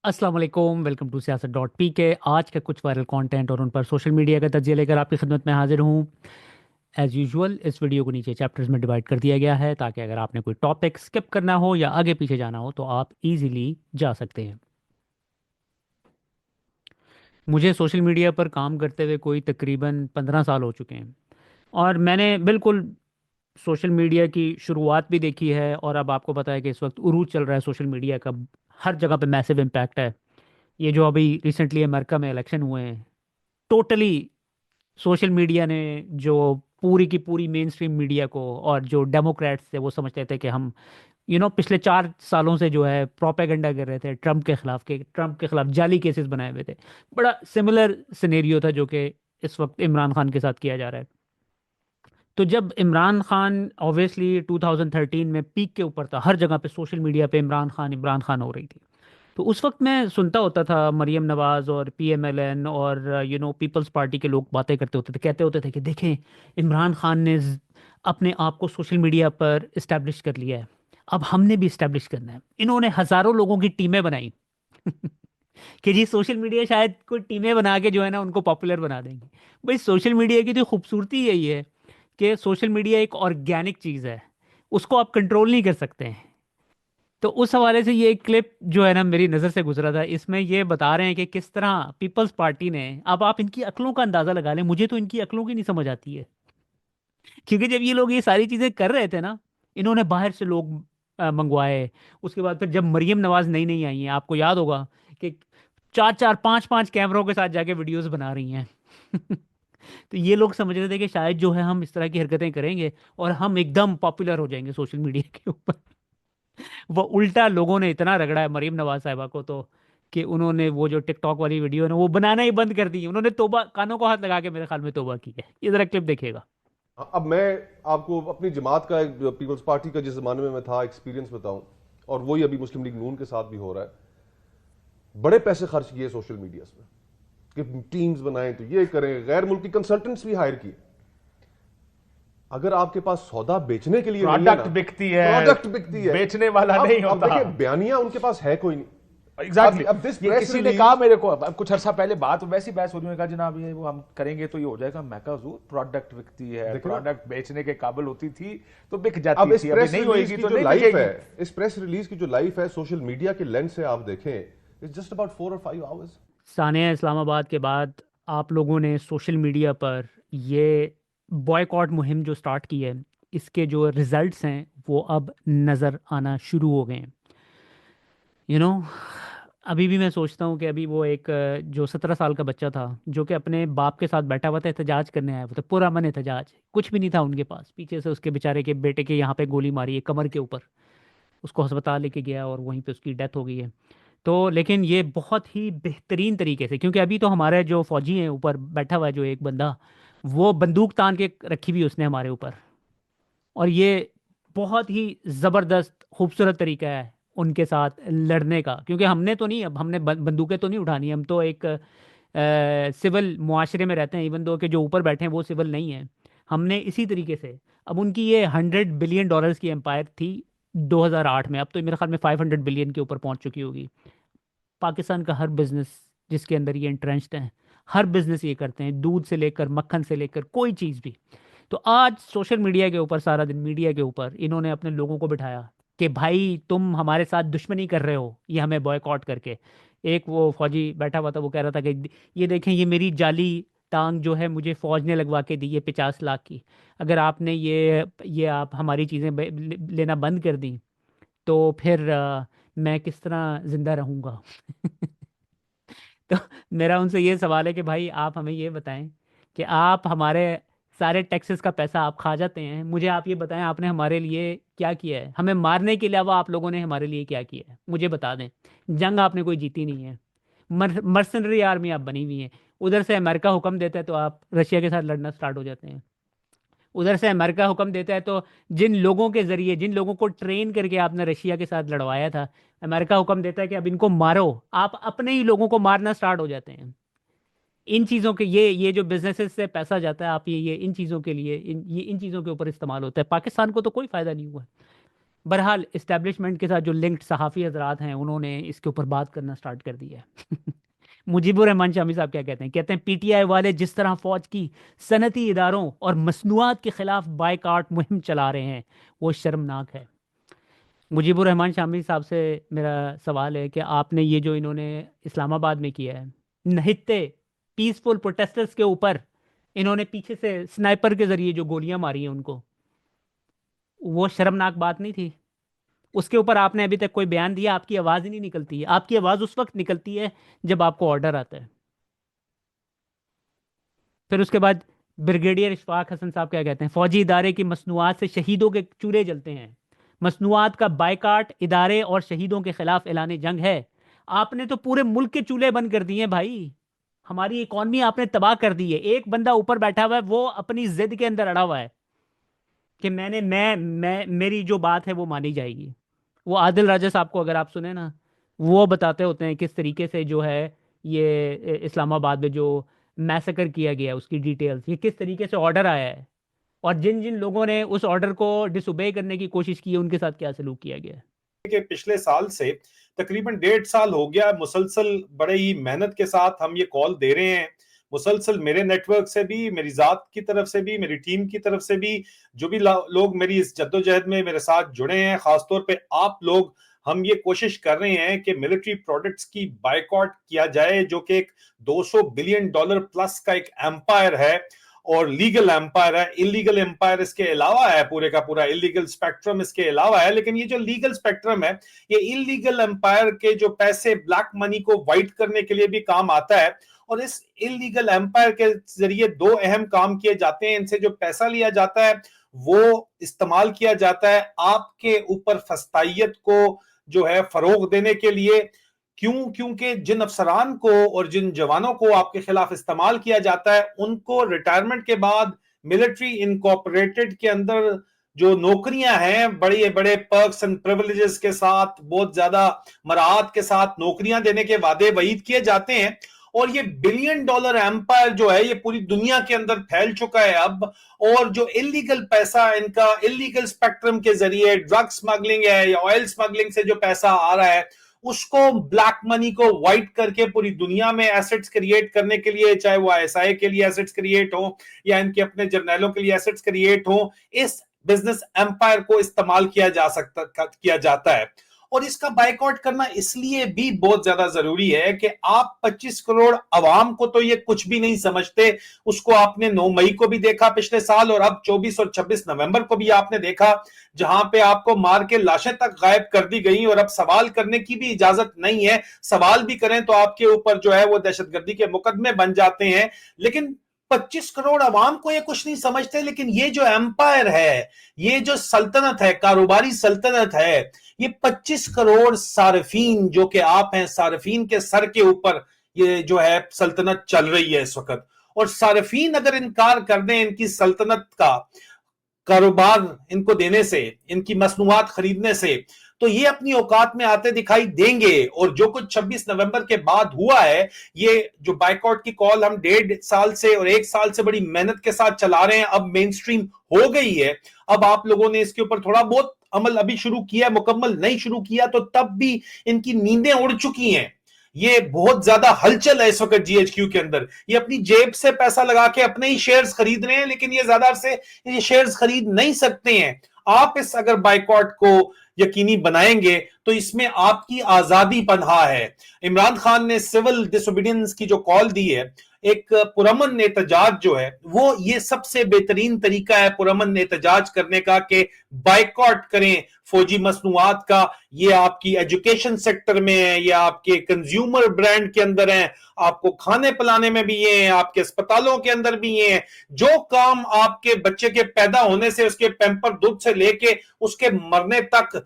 अस्सलाम वालेकुम, welcome to सियासत डॉट पी के। आज का कुछ वायरल कंटेंट और उन पर सोशल मीडिया का तजिया लेकर आपकी खिदमत में हाजिर हूँ। एज़ यूजुअल इस वीडियो को नीचे चैप्टर्स में डिवाइड कर दिया गया है ताकि अगर आपने कोई टॉपिक स्किप करना हो या आगे पीछे जाना हो तो आप इजीली जा सकते हैं। मुझे सोशल मीडिया पर काम करते हुए कोई तकरीबन 15 साल हो चुके हैं और मैंने बिल्कुल सोशल मीडिया की शुरुआत भी देखी है। और अब आपको पता है कि इस वक्त उरूज चल रहा है सोशल मीडिया का, हर जगह पे मैसिव इम्पैक्ट है। ये जो अभी रिसेंटली अमेरिका में इलेक्शन हुए हैं, टोटली सोशल मीडिया ने जो पूरी की पूरी मेन स्ट्रीम मीडिया को और जो डेमोक्रेट्स थे वो समझते थे कि हम पिछले 4 सालों से जो है प्रोपेगेंडा कर रहे थे ट्रम्प के खिलाफ जाली केसेस बनाए हुए थे। बड़ा सिमिलर सिनेरियो था जो कि इस वक्त इमरान खान के साथ किया जा रहा है। तो जब इमरान खान ऑब्वियसली 2013 में पीक के ऊपर था, हर जगह पे सोशल मीडिया पे इमरान खान हो रही थी। तो उस वक्त मैं सुनता होता था मरियम नवाज और पीएमएलएन और पीपल्स पार्टी के लोग बातें करते होते थे, कहते होते थे कि देखें, इमरान खान ने अपने आप को सोशल मीडिया पर इस्टेब्लिश कर लिया है, अब हमने भी इस्टेब्लिश करना है। इन्होंने हजारों लोगों की टीमें बनाई कि जी सोशल मीडिया शायद कोई टीमें बना के जो है ना उनको पॉपुलर बना देंगे। भाई सोशल मीडिया की तो खूबसूरती यही है कि सोशल मीडिया एक ऑर्गेनिक चीज़ है, उसको आप कंट्रोल नहीं कर सकते हैं। तो उस हवाले से ये क्लिप जो है ना मेरी नज़र से गुजरा था, इसमें ये बता रहे हैं कि किस तरह पीपल्स पार्टी ने, अब आप इनकी अक्लों का अंदाज़ा लगा लें, मुझे तो इनकी अक्लों की नहीं समझ आती है। क्योंकि जब ये लोग ये सारी चीज़ें कर रहे थे ना, इन्होंने बाहर से लोग मंगवाए। उसके बाद फिर जब मरियम नवाज नई नई आई हैं, आपको याद होगा कि चार चार पांच पांच कैमरों के साथ जाके वीडियोस बना रही हैं। तो ये लोग समझ रहे थे कि शायद जो है हम इस तरह की हरकतें करेंगे और हम एकदम पॉपुलर हो जाएंगे सोशल मीडिया के ऊपर। वो उल्टा लोगों ने इतना रगड़ा है मरीम नवाज साहिबा को तो, कि उन्होंने वो जो टिकटॉक वाली वीडियो है ना वो बनाना ही बंद कर दी। उन्होंने तोबा, कानों को हाथ लगा के मेरे ख्याल में तोबा की है। ये जरा क्लिप देखिएगा। अब मैं आपको अपनी जमात का एक पीपल्स पार्टी का जिस जमाने में मैं था एक्सपीरियंस बताऊं, और वही अभी मुस्लिम लीग नून के साथ भी हो रहा है। बड़े पैसे खर्च किए सोशल मीडिया में कि टीम्स बनाएं तो ये करें, गैर मुल्की कंसल्टेंट्स भी हायर किए। अगर आपके पास सौदा बेचने के लिए नहीं है ना, प्रोडक्ट बिकती है, प्रोडक्ट बिकती है। बेचने वाला अब नहीं अब होता। देखिए, बयानिया उनके पास है कोई नहीं। एग्जैक्टली अब दिस ये प्रेस किसी ने कहा रिलीज। मेरे को, अब कुछ अर्सा पहले बात वैसी बहस हो रही है, कहा जनाब ये वो हम करेंगे तो ये हो जाएगा। मैं कहा हुजूर, प्रोडक्ट बिकती है, देखो ना, प्रोडक्ट बेचने के काबिल होती थी तो बिक अब जाती इस थी, अभी प्रेस नहीं रिलीज होएगी की तो जो नहीं लाइफ बिकेगी। है, इस प्रेस रिलीज की जो लाइफ है सोशल मीडिया के लेंस से आप देखें, इट्स जस्ट अबाउट 4 और 5 आवर्स। सानिया इस्लामाबाद के बाद आप लोगों ने सोशल मीडिया पर ये बॉयकॉट मुहिम जो स्टार्ट की है, इसके जो रिजल्ट्स हैं वो अब नज़र आना शुरू हो गए हैं। यू नो अभी भी मैं सोचता हूँ कि अभी वो एक जो 17 साल का बच्चा था जो कि अपने बाप के साथ बैठा हुआ था, एहतजाज करने आया हुआ था, पुरअमन एहतजाज, कुछ भी नहीं था उनके पास, पीछे से उसके बेचारे के बेटे के यहाँ पे गोली मारी है कमर के ऊपर, उसको अस्पताल लेके गया और वहीं पे उसकी डेथ हो गई है। तो लेकिन ये बहुत ही बेहतरीन तरीके से, क्योंकि अभी तो हमारे जो फौजी हैं ऊपर बैठा हुआ है जो एक बंदा, वो बंदूक तान के रखी हुई उसने हमारे ऊपर। और ये बहुत ही ज़बरदस्त खूबसूरत तरीका है उनके साथ लड़ने का, क्योंकि हमने तो नहीं, अब हमने बंदूकें तो नहीं उठानी, हम तो एक सिविल मुआशरे में रहते हैं, इवन दो के जो ऊपर बैठे हैं वो सिविल नहीं है। हमने इसी तरीके से, अब उनकी ये $100 बिलियन की एम्पायर थी 2008 में, अब तो मेरे ख्याल में 500 बिलियन के ऊपर पहुंच चुकी होगी। पाकिस्तान का हर बिजनेस जिसके अंदर ये इंट्रेंच्ड हैं, हर बिजनेस ये करते हैं, दूध से लेकर मक्खन से लेकर कोई चीज़ भी। तो आज सोशल मीडिया के ऊपर, सारा दिन मीडिया के ऊपर इन्होंने अपने लोगों को बिठाया कि भाई तुम हमारे साथ दुश्मनी कर रहे हो ये हमें बॉयकॉट करके। एक वो फौजी बैठा हुआ था, वो कह रहा था कि ये देखें, ये मेरी जाली टांग जो है मुझे फौज ने लगवा के दी है 50 लाख की, अगर आपने ये आप हमारी चीज़ें लेना बंद कर दी तो फिर मैं किस तरह जिंदा रहूंगा। तो मेरा उनसे ये सवाल है कि भाई आप हमें ये बताएं कि आप हमारे सारे टैक्सेस का पैसा आप खा जाते हैं, मुझे आप ये बताएं आपने हमारे लिए क्या किया है, हमें मारने के अलावा आप लोगों ने हमारे लिए क्या किया है, मुझे बता दें। जंग आपने कोई जीती नहीं है, मर्सनरी आर्मी आप बनी हुई है। उधर से अमेरिका हुक्म देता है तो आप रशिया के साथ लड़ना स्टार्ट हो जाते हैं। उधर से अमेरिका हुक्म देता है तो जिन लोगों के जरिए, जिन लोगों को ट्रेन करके आपने रशिया के साथ लड़वाया था, अमेरिका हुक्म देता है कि अब इनको मारो, आप अपने ही लोगों को मारना स्टार्ट हो जाते हैं। इन चीज़ों के ये जो बिजनेसेस से पैसा जाता है, आप ये इन चीज़ों के लिए, इन चीज़ों के ऊपर इस्तेमाल होता है। पाकिस्तान को तो कोई फ़ायदा नहीं हुआ है। बहरहाल इस्टेब्लिशमेंट के साथ जो लिंक्ड सहाफ़ी हजरात हैं उन्होंने इसके ऊपर बात करना स्टार्ट कर दिया है। मुजीबुर रहमान शामी साहब क्या कहते हैं पीटीआई वाले जिस तरह फौज की सनती इदारों और मसनूआत के खिलाफ बायकाट मुहिम चला रहे हैं वो शर्मनाक है। मुजीबुर रहमान शामी साहब से मेरा सवाल है कि आपने ये जो इन्होंने इस्लामाबाद में किया है, नहित्ते पीसफुल प्रोटेस्टर्स के ऊपर इन्होंने पीछे से स्नाइपर के जरिए जो गोलियां मारी हैं उनको, वो शर्मनाक बात नहीं थी? उसके ऊपर आपने अभी तक कोई बयान दिया? आपकी आवाज़ ही नहीं निकलती है। आपकी आवाज़ उस वक्त निकलती है जब आपको ऑर्डर आता है। फिर उसके बाद ब्रिगेडियर इशफाक हसन साहब क्या कहते हैं, फौजी इदारे की मसनूआत से शहीदों के चूल्हे जलते हैं। मसनूआत का बायकाट इदारे और शहीदों के खिलाफ ऐलान जंग है। आपने तो पूरे मुल्क के चूल्हे बंद कर दिए हैं भाई। हमारी इकॉनमी आपने तबाह कर दी है। एक बंदा ऊपर बैठा हुआ है, वो अपनी जिद के अंदर अड़ा हुआ है कि मैं मेरी जो बात है वो मानी जाएगी। वो आदिल राजा साहब को अगर आप सुने ना, वो बताते होते हैं किस तरीके से जो है ये इस्लामाबाद में जो मैसेकर किया गया है उसकी डिटेल्स, ये किस तरीके से ऑर्डर आया है और जिन जिन लोगों ने उस ऑर्डर को डिसोबे करने की कोशिश की है उनके साथ क्या सलूक किया गया है। कि पिछले साल से तकरीबन 1.5 साल हो गया, मुसलसल बड़े ही मेहनत के साथ हम ये कॉल दे रहे हैं। मुसलसल मेरे नेटवर्क से भी, मेरी जात की तरफ से भी, मेरी टीम की तरफ से भी, जो भी लोग मेरी इस जद्दोजहद में मेरे साथ जुड़े हैं, खासतौर पे आप लोग, हम ये कोशिश कर रहे हैं कि मिलिट्री प्रोडक्ट्स की बायकॉट किया जाए, जो कि एक $200 बिलियन प्लस का एक एम्पायर है और लीगल एम्पायर है। इलीगल एम्पायर इसके अलावा है, पूरे का पूरा इलीगल स्पेक्ट्रम इसके अलावा है। लेकिन ये जो लीगल स्पेक्ट्रम है, ये इलीगल एम्पायर के जो पैसे ब्लैक मनी को वाइट करने के लिए भी काम आता है। और इस इलीगल एम्पायर के जरिए दो अहम काम किए जाते हैं। इनसे जो पैसा लिया जाता है वो इस्तेमाल किया जाता है आपके ऊपर फस्तायत को जो है फरोग देने के लिए। क्यों? क्योंकि जिन अफसरान को और जिन जवानों को आपके खिलाफ इस्तेमाल किया जाता है, उनको रिटायरमेंट के बाद मिलिट्री इनकॉर्पोरेटेड के अंदर जो नौकरियां हैं, बड़े बड़े पर्क्स एंड प्रिविलेजेस के साथ, बहुत ज्यादा मराहत के साथ नौकरियां देने के वादे वईद किए जाते हैं। और ये $1 बिलियन एम्पायर जो है, ये पूरी दुनिया के अंदर फैल चुका है अब। और जो इलीगल पैसा इनका इलीगल स्पेक्ट्रम के जरिए ड्रग स्मगलिंग है या ऑयल स्मगलिंग से जो पैसा आ रहा है, उसको ब्लैक मनी को वाइट करके पूरी दुनिया में एसेट्स क्रिएट करने के लिए, चाहे वो आईएसआई के लिए एसेट्स क्रिएट हो या इनके अपने जर्नैलों के लिए एसेट्स क्रिएट हो, इस बिजनेस एम्पायर को इस्तेमाल किया जाता है। और इसका बायकॉट करना इसलिए भी बहुत ज्यादा जरूरी है कि आप 25 करोड़ अवाम को तो ये कुछ भी नहीं समझते। उसको आपने 9 मई को भी देखा पिछले साल, और अब 24 और 26 नवंबर को भी आपने देखा, जहां पे आपको मार के लाशें तक गायब कर दी गई और अब सवाल करने की भी इजाजत नहीं है। सवाल भी करें तो आपके ऊपर जो है वो दहशतगर्दी के मुकदमे बन जाते हैं। लेकिन 25 करोड़ अवाम को ये कुछ नहीं समझते। लेकिन ये जो एम्पायर है, ये जो सल्तनत है, कारोबारी सल्तनत है, ये 25 करोड़ सार्फिन जो कि आप हैं, सार्फिन के सर के ऊपर ये जो है सल्तनत चल रही है इस वक्त। और सार्फिन अगर इनकार कर दें इनकी सल्तनत का कारोबार इनको देने से, इनकी मसनूआत खरीदने से, तो ये अपनी औकात में आते दिखाई देंगे। और जो कुछ 26 नवंबर के बाद हुआ है, ये जो बायकॉट की कॉल हम 1.5 साल से और 1 साल से बड़ी मेहनत के साथ चला रहे हैं, अब मेन स्ट्रीम हो गई है। अब आप लोगों ने इसके ऊपर थोड़ा बहुत अमल अभी शुरू किया, मुकम्मल नहीं शुरू किया तो तब भी इनकी नींदें उड़ चुकी हैं। ये बहुत ज्यादा हलचल है इस वक्त जीएचक्यू के अंदर। ये अपनी जेब से पैसा लगा के अपने ही शेयर्स खरीद रहे हैं, लेकिन ये ज्यादा से ये शेयर्स खरीद नहीं सकते हैं। आप इस अगर बायकॉट को यकीनी बनाएंगे तो इसमें आपकी आजादी पनहा है। इमरान खान ने सिविल डिसोबीडियंस की जो कॉल दी है, एक पुरअमन एहतजाज जो है, वो ये सबसे बेहतरीन तरीका है पुरअमन एहतजाज करने का कि बायकॉट करें फौजी मसनूआत का। ये आपकी एजुकेशन सेक्टर में है, ये आपके कंज्यूमर ब्रांड के अंदर है, आपको खाने पिलाने में भी ये है, आपके अस्पतालों के अंदर भी ये है। जो काम आपके बच्चे के पैदा होने से उसके पैम्पर दूध से लेके उसके मरने तक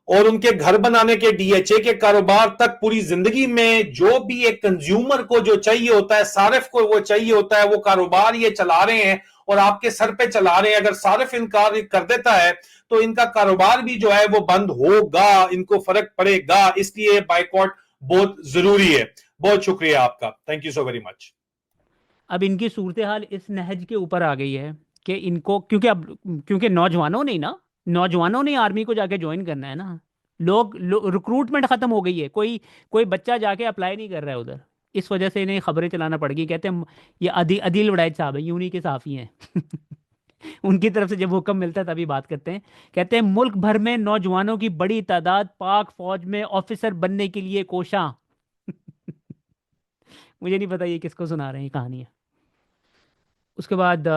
और उनके घर बनाने के डीएचए के कारोबार तक, पूरी जिंदगी में जो भी एक कंज्यूमर को जो चाहिए होता है, सारिफ को वो चाहिए होता है, वो कारोबार ये चला रहे हैं और आपके सर पे चला रहे हैं। अगर सारिफ इनकार कर देता है तो इनका कारोबार भी जो है वो बंद होगा, इनको फर्क पड़ेगा। इसलिए बायकॉट बहुत जरूरी है। बहुत शुक्रिया आपका, thank you so very much. अब इनकी सूरत हाल इस नहज के ऊपर आ गई है कि इनको क्योंकि नौजवानों ने ना नौजवानों ने आर्मी को जाके ज्वाइन करना है ना। रिक्रूटमेंट खत्म हो गई है, कोई कोई बच्चा जाके अप्लाई नहीं कर रहा है उधर। इस वजह से इन्हें खबरें चलाना पड़ गई। कहते हैं ये अदील वड़ैच साहब है, यूनी के साफी हैं। उनकी तरफ से जब हुक्म मिलता है तभी बात करते हैं। कहते हैं मुल्क भर में नौजवानों की बड़ी तादाद पाक फौज में ऑफिसर बनने के लिए कोशां। मुझे नहीं पता ये किसको सुना रहे हैं कहानियाँ। उसके बाद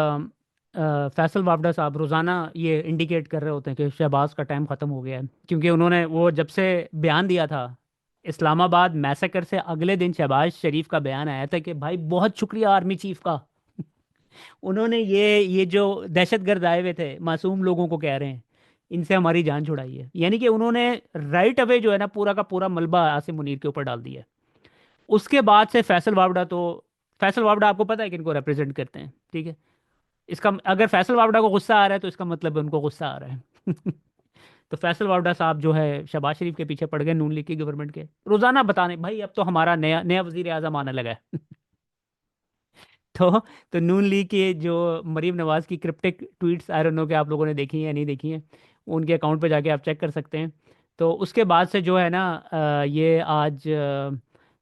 फैसल वापडा साहब रोज़ाना ये इंडिकेट कर रहे होते हैं कि शहबाज का टाइम ख़त्म हो गया है, क्योंकि उन्होंने वो जब से बयान दिया था इस्लामाबाद मैसेकर से अगले दिन शहबाज शरीफ का बयान आया था कि भाई बहुत शुक्रिया आर्मी चीफ का। उन्होंने ये जो दहशतगर्द आए हुए थे मासूम लोगों को कह रहे हैं इनसे हमारी जान छुड़ाई है, यानी कि उन्होंने राइट अवे जो है ना पूरा का पूरा मलबा आसिम मुनीर के ऊपर डाल दिया है। उसके बाद से फैसल वावड़ा आपको पता है कि इनको रिप्रेजेंट करते हैं, ठीक है। इसका अगर फैसल वावड़ा को गुस्सा आ रहा है तो इसका मतलब है उनको गुस्सा आ रहा है। तो फैसल वावड़ा साहब जो है शहबाज शरीफ के पीछे पड़ गए नून लीग की गवर्नमेंट के, रोजाना बताने भाई अब तो हमारा नया नया वजीर आजम आने लगा है। तो तो नून लीग के जो मरीम नवाज की cryptic tweets I don't know कि आप लोगों ने देखी हैं या नहीं देखी हैं, उनके अकाउंट पे जाके आप चेक कर सकते हैं। तो उसके बाद से जो है ना ये आज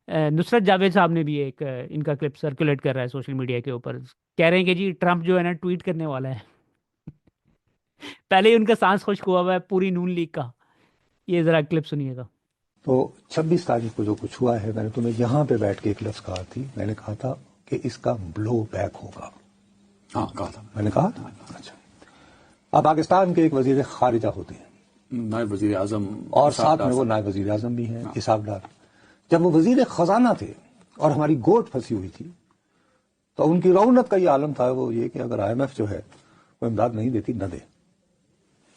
नुसरत जावेद साहब ने भी एक इनका क्लिप सर्कुलेट कर रहा है सोशल मीडिया के ऊपर, कह रहे हैं कि जी ट्रंप जो है ना ट्वीट करने वाला है। पहले ही उनका सांस खुश्क हुआ है पूरी नून लीग का। ये जरा क्लिप सुनिएगा। तो 26 तारीख को जो कुछ हुआ है, मैंने तुम्हें यहाँ पे बैठ के एक लफ्ज कहा थी, मैंने कहा था कि इसका ब्लो बैक होगा। हाँ कहा था, मैंने कहा था। अच्छा, अब पाकिस्तान के एक वजीर खारिजा होते हैं, नायब वजीर आजम, और साथ में वो नायब वजीर आजम भी हैं, इसाक डार। जब वो वजीर खजाना थे और हमारी गोट फंसी हुई थी तो उनकी रौनक का ये आलम था वो ये कि अगर IMF जो है वो इमदाद नहीं देती न दे,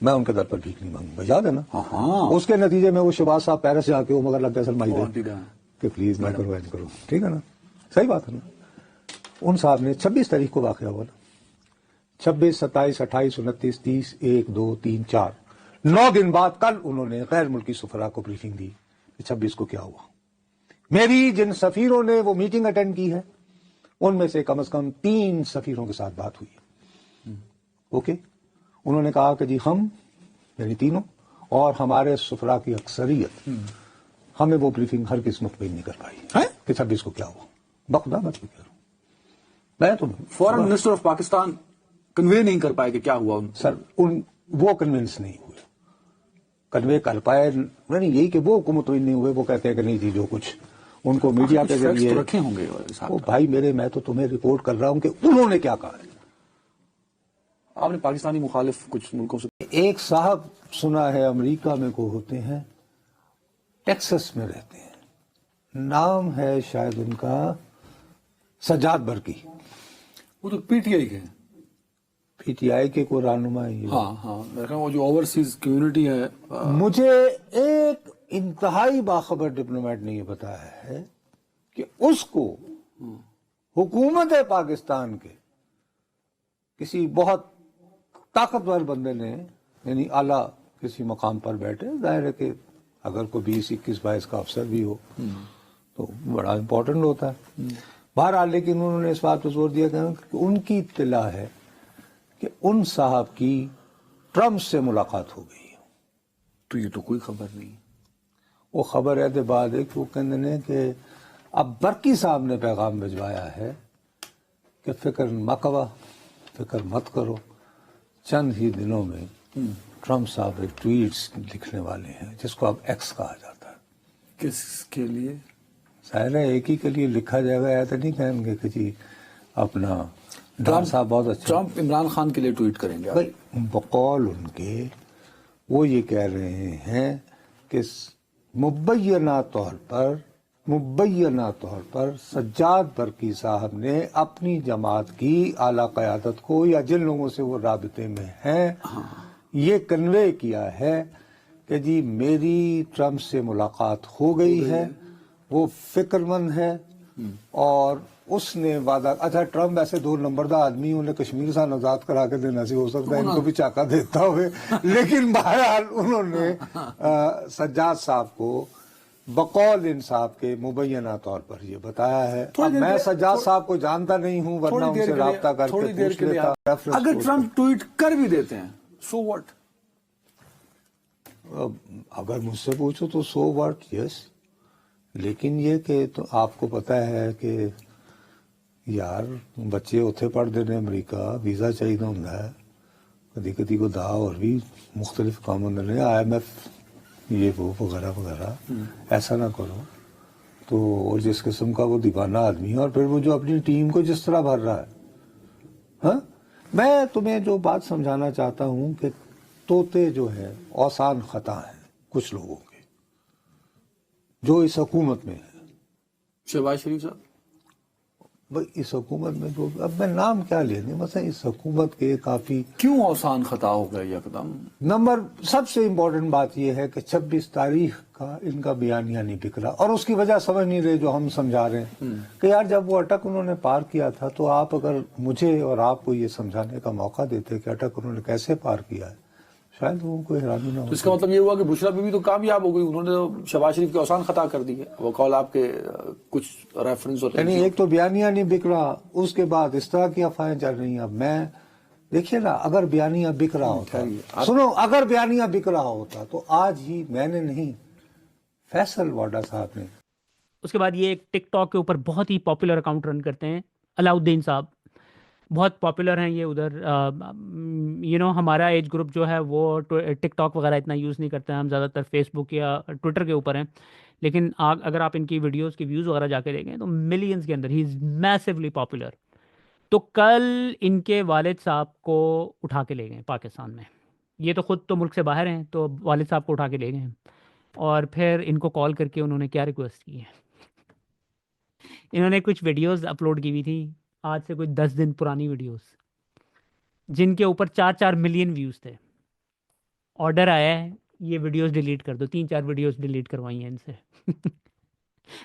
मैं उनके दर पर भीख नहीं मांगूंगा। याद है ना? हाँ। उसके नतीजे में वो शहबाज साहब पेरिस जाके वो मगर लगता सरमाई दे दे कि प्लीज मैं करो करो, ठीक है ना? सही बात है ना? उन साहब ने 26 तारीख को वाकया हुआ ना, 26, 27, 28, 29, 30, 1, 2, 3, 4, 9 दिन बाद कल उन्होंने गैर मुल्की सुफरा को ब्रीफिंग दी कि 26 को क्या हुआ। मेरी जिन सफीरों ने वो मीटिंग अटेंड की है उनमें से कम 3 सफीरों के साथ बात हुई है। ओके, उन्होंने कहा कि जी हम यानी तीनों और हमारे सुफरा की अक्सरियत हमें वो ब्रीफिंग हर किस मुतमिन नहीं कर पाई कि 26 को क्या हुआ। बखुदा मत कह रहा हूं मैं, तो foreign minister of Pakistan convey नहीं कर पाए कि क्या हुआ सर, वो कन्विंस नहीं हुए, कन्वे कर पाए नहीं, यही कि वो को मुतमिन नहीं हुए। वो कहते हैं कि नहीं जी जो कुछ उनको मीडिया के जरिए रखे होंगे। वो भाई मेरे, मैं तो तुम्हें रिपोर्ट कर रहा हूं कि उन्होंने क्या कहा है। आपने पाकिस्तानी मुखालिफ कुछ मुल्कों से एक साहब सुना है अमेरिका में को होते हैं, टेक्सास में रहते हैं, नाम है शायद उनका सज्जाद बरकी। वो तो पीटीआई के हैं। पीटीआई के को रहनुमा है। हाँ वो जो ओवरसीज कम्युनिटी है। मुझे एक इंतहाई बाखबर डिप्लोमेट ने ये बताया है कि उसको हुकूमत पाकिस्तान के किसी बहुत ताकतवर बंदे ने, यानी आला किसी मकाम पर बैठे, जाहिर है कि अगर कोई 20, 21, 22 का अफसर भी हो तो बड़ा इंपॉर्टेंट होता है। बहरहाल लेकिन उन्होंने इस बात पर जोर दिया कि उनकी इत्तला है कि उन साहब की ट्रंप से मुलाकात हो गई। तो ये तो कोई खबर नहीं। वो खबर है तो बाद है कि वो कहते हैं कि अब बरकी साहब ने पैगाम भिजवाया है कि फिक्र मत करो, चंद ही दिनों में ट्रंप साहब एक ट्वीट्स लिखने वाले हैं जिसको अब एक्स कहा जाता है। किसके लिए? जाहिर है एक ही के लिए लिखा जाएगा, ऐसा नहीं कहेंगे कि जी अपना ट्रंप साहब बहुत अच्छा। ट्रंप इमरान खान के लिए ट्वीट करेंगे भाई, बकौल उनके वो ये कह रहे हैं कि मुबैना तौर पर सज्जाद बरकी साहब ने अपनी जमात की आला क़यादत को या जिन लोगों से वो राबते में हैं ये कन्वे किया है कि जी मेरी ट्रंप से मुलाकात हो गई है, वो फिक्रमंद है और उसने वादा। अच्छा, ट्रंप ऐसे 2 नंबरदार आदमी, उन्हें कश्मीर से आजाद करा के देना से हो सकता है इनको भी चाका देता हुए, लेकिन बहरहाल उन्होंने सज्जाद साहब को बकौल इंसाफ के मुबैना तौर पर ये बताया है। अब मैं सज्जाद साहब को जानता नहीं हूँ, वरना उनसे राब्ता करके पूछ लेता। अगर ट्रंप ट्वीट कर भी देते हैं, सो व्हाट? अब अगर मुझसे पूछो तो सो व्हाट, यस, लेकिन ये कि तो आपको पता है कि यार बच्चे उत्थे पढ़ते हैं अमरीका, वीज़ा चाहिए होंगे, कदी कदी को दा और भी मुख्तलिफ काम होंगे ने, IMF ये वो वगैरह वगैरह, ऐसा ना करो। तो और जिस किस्म का वो दीवाना आदमी है, और फिर वो जो अपनी टीम को जिस तरह भर रहा है, हाँ, मैं तुम्हें जो बात समझाना चाहता हूँ कि तोते जो है आसान खता है कुछ लोगों के जो इस हुकूमत में है। शहबाज शरीफ साहब, भाई इस हुकूमत में जो, अब मैं नाम क्या लेने, मतलब इस हुकूमत के काफ़ी क्यों आसान खता हो गया यकदम? नंबर, सबसे इम्पोर्टेंट बात यह है कि 26 तारीख का इनका बयानिया नहीं बिक रहा, और उसकी वजह समझ नहीं रहे जो हम समझा रहे हैं कि यार जब वो अटक उन्होंने पार किया था, तो आप अगर मुझे और आपको ये समझाने का मौका देते कि अटक उन्होंने कैसे पार किया है, शायद लोगों को हैरानी ना हो। तो इसका मतलब ये हुआ कि बुशरा बीबी तो कामयाब हो गई, उन्होंने तो शहबाज शरीफ की आसान खता कर दी है। वो कॉल आपके कुछ रेफरेंस होते यानी एक तो बयानिया नहीं बिक रहा, उसके बाद इस तरह की अफवाहें चल रही हैं। अब मैं देखिए ना, अगर बयानिया बिक रहा होता, सुनो, अगर बयानिया बिक रहा होता तो आज ही मैंने नहीं, फैसल वाडा साहब ने। उसके बाद ये एक टिकटॉक के ऊपर बहुत ही पॉपुलर अकाउंट रन करते हैं, अलाउद्दीन साहब, बहुत पॉपुलर हैं ये उधर। हमारा एज ग्रुप जो है वो टिकटॉक वगैरह इतना यूज़ नहीं करते हैं, हम ज़्यादातर फेसबुक या ट्विटर के ऊपर हैं। लेकिन अगर आप इनकी वीडियोस की व्यूज़ वगैरह जाके देखें तो मिलियंस के अंदर, ही इज़ मैसिवली पॉपुलर। तो कल इनके वालिद साहब को उठा के ले गए पाकिस्तान में। ये तो ख़ुद तो मुल्क से बाहर हैं, तो वालिद साहब को उठा के ले गए हैं, और फिर इनको कॉल करके उन्होंने क्या रिक्वेस्ट की है। इन्होंने कुछ वीडियोस अपलोड की हुई थी, आज से कुछ 10 दिन पुरानी वीडियोस, जिनके ऊपर 4-4 मिलियन व्यूज़ थे। ऑर्डर आया है ये वीडियोस डिलीट कर दो, 3-4 वीडियोस डिलीट करवाई हैं इनसे।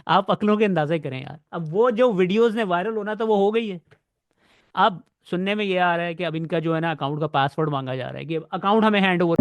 आप अकलों के अंदाजे करें यार। अब वो जो वीडियोस ने वायरल होना था वो हो गई है। अब सुनने में ये आ रहा है कि अब इनका जो है ना अकाउंट का पासवर्ड मांगा जा रहा है कि अकाउंट हमें हैंड ओवर